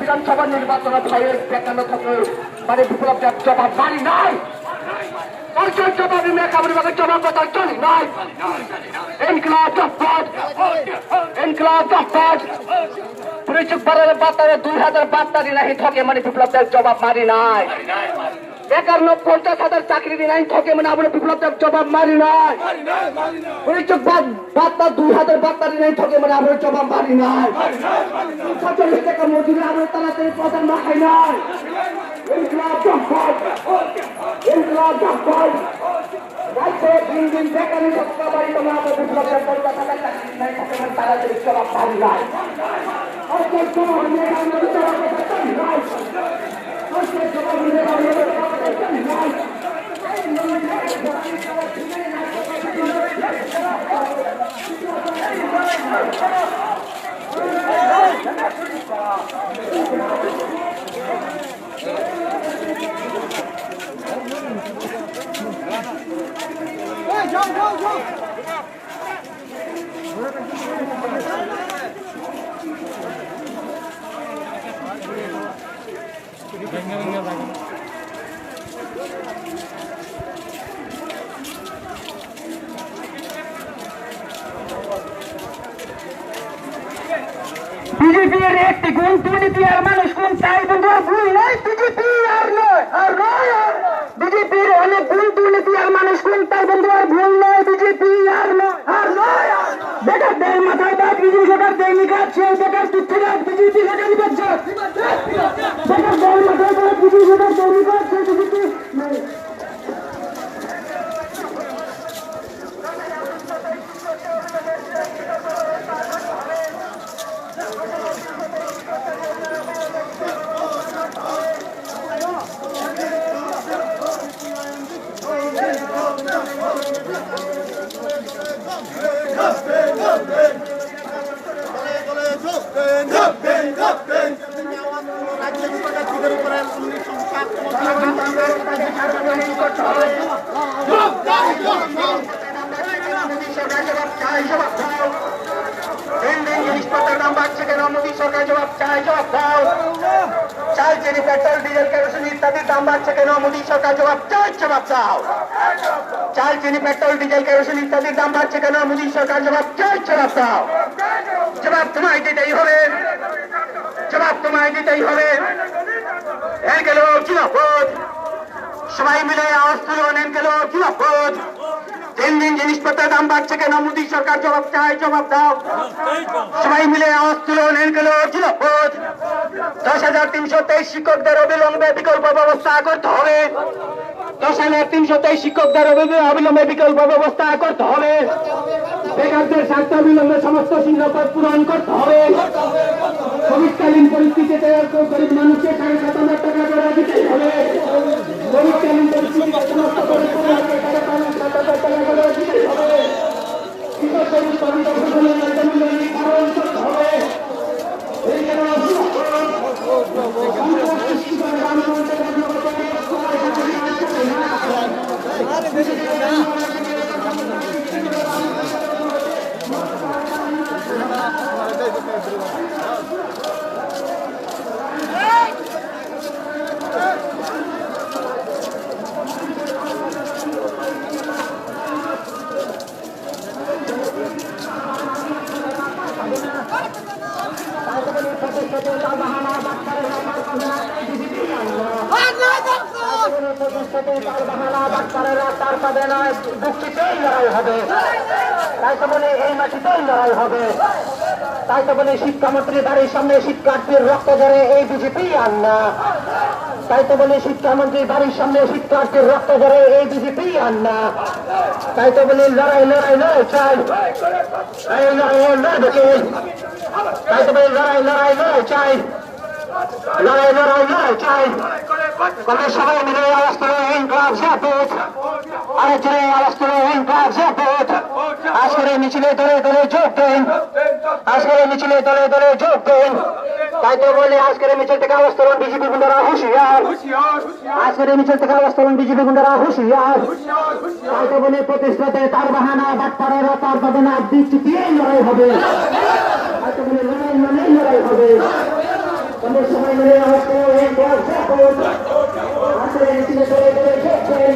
বিধানসভা নির্বাচন বেকানো থাকে মানে বিপ্লব জবাব মানি নাই জবাবি মেকাবিভাগের জবাব কথা চলি নাই বাতারে 2072 নাহি থাকে মানে বিপ্লব জবাব মারি নাই বেকার 50,000 চাকরি নাই থাকে মানে আমরা বিপ্লব জবাব মারি নাই বার্তা 2072 নাই থাকে মানে আমরা জবাব মারি নাই মজুরি আমরা তাড়াতাড়ি প্রধান মাখাই নাই দিন দিন বেকারি সত্তা বাড়ি তোমরা আমরা বিপ্লব তাড়াতাড়ি জবাব মারি নাই বিজেপির একটি গুণ দুর্নীতি আর মানুষ কোন চাই বন্ধু ভুল নয় বিজেপি আর নয় বিজেপির অনেক গুণ দুর্নীতি আর মানুষ কোন চাই বন্ধু আর ভুল নয় বিজেপি আর নয় বেকার দেয় মাথায় বাদ বিজেপি বেকার দেয় নিকাচ্ছে বেকার তুচ্ছরাজ বিজেপি বেকার নিকাচ্ছে বেকার দেয় মাথায় বাদ বিজেপি বেকার দেয় নিকাচ্ছে বিজেপি চাল চিনি পেট্রোল ডিজেল কেরোসিন ইত্যাদির দাম বাড়ছে কেন মোদী সরকার জবাব দাও চাল চিনি পেট্রোল ডিজেল কেরোসিন ইত্যাদির দাম বাড়ছে কেন মোদী সরকার জবাব দাও জবাব তোমায় দিতেই হবে এর গেল জিনাপদ সবাই মিলে আওয়াজ তুলুন এর গেল জিনাপদ দিন দিন জিনিসপত্রের দাম বাড়ছে কেন মোদী সরকার জবাব দাও সবাই মিলে আওয়াজ তুলুন এর গেল জিনাপদ 10,323 শিক্ষকদের অবিলম্বে বিকল্প ব্যবস্থা করতে হবে 10,323 শিক্ষকদের অবিলম্বে বিকল্প ব্যবস্থা করতে হবে বেকারদের স্বার্থ অবিলম্বে সমস্ত শৃঙ্খলা পূরণ করতে হবে কোভিডকালীন পরিস্থিতিতে গরিব মানুষকে 7,500 টাকা করে দিতে হবে কোভিডকালীন পরিস্থিতিতে সমস্ত গরিব মানুষকে 7,500 টাকা করে দিতে হবে কৃষকদের উৎপাদিত ফসলের মূল্য নির্ধারণ করতে হবে এই জন্য তাই তো বলে শিক্ষামন্ত্রীর বাড়ির সামনে শিক্ষার্থীর রক্ত ধরে এই বিজেপি আর না তাই তো বলি শিক্ষামন্ত্রী বাড়ির সামনে শিক্ষার্থীর রক্ত ধরে এই বিজেপি আর না। তাই তো বলি লড়াই লড়াই লড়াই চাই, এই লড়াই লড়বে। তাই তো বলি লড়াই লড়াই লড়াই চাই, লড়াই লড়াই লড়াই চাই। কবে সবাই মিলে আওয়াজ করে ইনকলাব জিন্দাবাদ, আরেকজনে আওয়াজ করে ইনকলাব জিন্দাবাদ। আজকের মিছিলে দলে দলে যোগ দেন, আজকের মিছিলে দলে দলে যোগ দেন। তাই তো বলি আজকের মিছিল থেকে আওয়াজ করুন বিজেপি গুন্ডারা হুঁশিয়ার, আজকের মিছিল থেকে আওয়াজ করুন বিজেপি গুন্ডারা হুঁশিয়ার। তাই তো বলি প্রতিষ্ঠাতে তার বাহানা ডাক্তারেরা তার পাবে না, দিচ্ছি দিয়েই লড়াই হবে। তাই তো বলি লড়াই মানেই লড়াই হবে। আমাদের সবাই মিলে আওয়াজ করুন ইনকলাব জিন্দাবাদ, আজকের মিছিলে দলে দলে যোগ দেন।